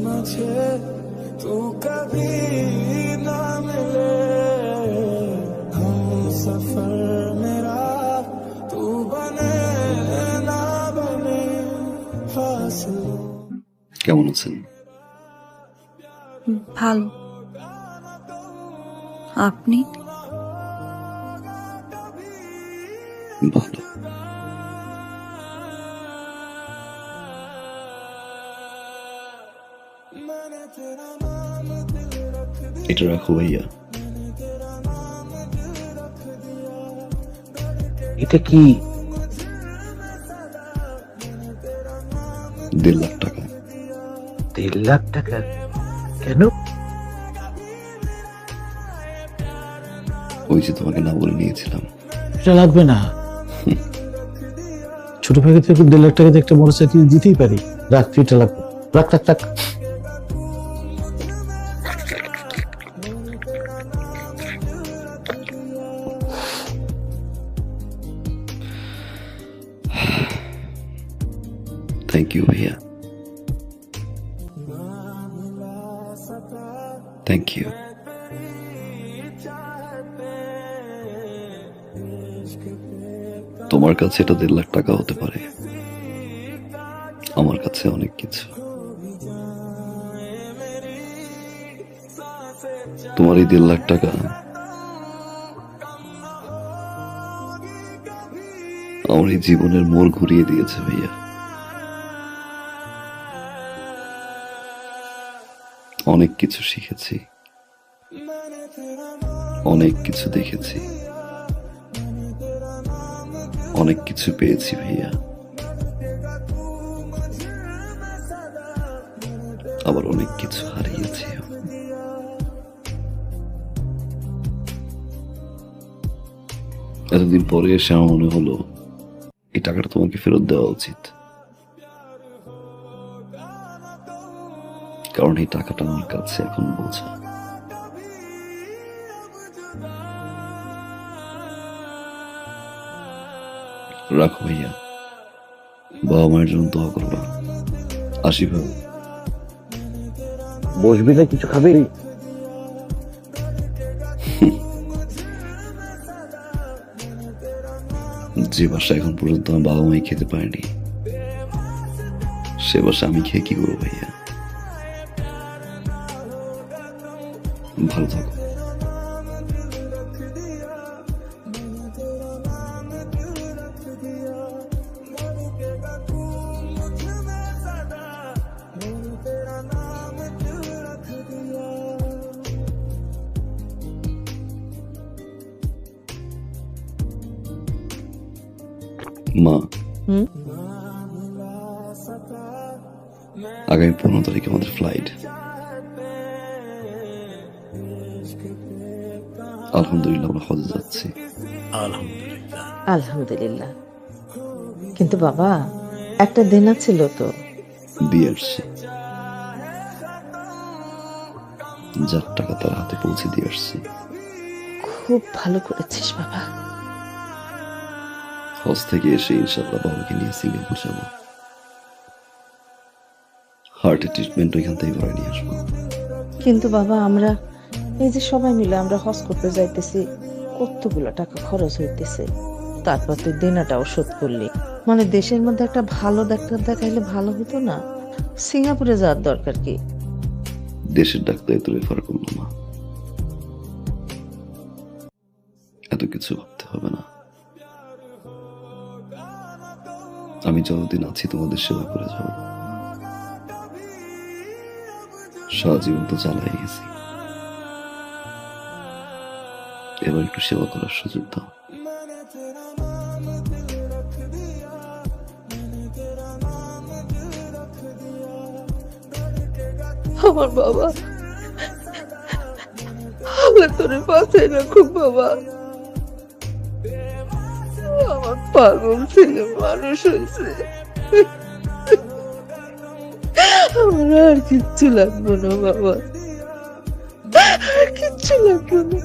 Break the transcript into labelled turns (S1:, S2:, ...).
S1: मुझे तू कभी ना मिले, हम सफर मेरा तू बने ना बने फासलों।
S2: কেমন আছেন?
S3: ভালো। আপনি?
S2: ভালো। এটা রাখো ভাইয়া।
S4: এটা কি?
S2: 1.5 লাখ টাকা।
S4: 1.5 লাখ টাকা? কেন?
S2: ওই যে তোমাকে না বলে নিয়েছিলাম।
S4: এটা লাগবে না। ছোট ভাইকে থেকে 1.5 লাখ টাকাতে একটা মোটরসাইকেল দিতেই পারি। রাখ, তুই এটা লাগবে। রাখ রাখ রাখ।
S2: থ্যাংক ইউ ভাইয়া। Thank you. তোমার কাছে এটা 1.5 লাখ টাকা হতে পারে, আমার কাছে অনেক কিছু। তোমার এই 1.5 লাখ টাকা আমার এই জীবনের মোড় ঘুরিয়ে দিয়েছে ভাইয়া। অনেক কিছু শিখেছি, অনেক কিছু দেখেছি, অনেক কিছু পেয়েছি ভাইয়া, আবার অনেক কিছু হারিয়েছি। এতদিন পরে এসে আমার মনে হলো এই টাকাটা তোমাকে ফেরত দেওয়া উচিত, কারণ এই টাকাটা আমার কাছে এখন বোঝা। রাখো ভাইয়া, বাবা মায়ের জন্য দোয়া করবা। আসি ভাই।
S4: বসবি না, কিছু খাবি?
S2: যে বাসা এখন পর্যন্ত আমার বাবা মাই খেতে পারেনি, সে বাসা আমি খেয়ে কি করবো ভাইয়া? ভালো থাকো। মা, আগামী 15 তারিখে আমাদের ফ্লাইট। আলহামদুলিল্লাহ আমরা হজে যাচ্ছি।
S5: আলহামদুলিল্লাহ। কিন্তু বাবা, একটা দেনা ছিল তো।
S2: দিয়ে আসছি, যার টাকা তার হাতে পৌঁছে দিয়ে আসছি।
S5: খুব ভালো করেছিস বাবা।
S2: হজ থেকে এসে ইনশাআল্লাহ বাবাকে নিয়ে সিঙ্গাপুর যাবো। হার্টের ট্রিটমেন্ট ওইখান থেকে করে নিয়ে আসবো।
S5: কিন্তু বাবা, আমরা এই যে সবাই মিলে আমরা হজ করতে যাইতেছি, কতগুলো টাকা খরচ হইতেছে, তারপর তুই দেনাটাও শোধ করলি। মানে দেশের মধ্যে একটা ভালো ডাক্তার দেখাইলে ভালো হতো না? সিঙ্গাপুরে যাওয়ার দরকার কি?
S2: দেশের ডাক্তার তো রেফার করলো না, এত কিছু ভাবতে হবে না। আমি যতদিন আছি তোমাদের সেবা করে যাব। সারা জীবন তো চালাই গেছি, এবার একটু সেবা করার সুযোগ দাও।
S5: আমার বাবা, আল্লাহ তোরে বাঁচাই রাখুক বাবা। আমার পাগল ছেলে মানুষ হয়েছে। আমার আর কিচ্ছু লাগবে না বাবা, কিচ্ছু লাগবে না।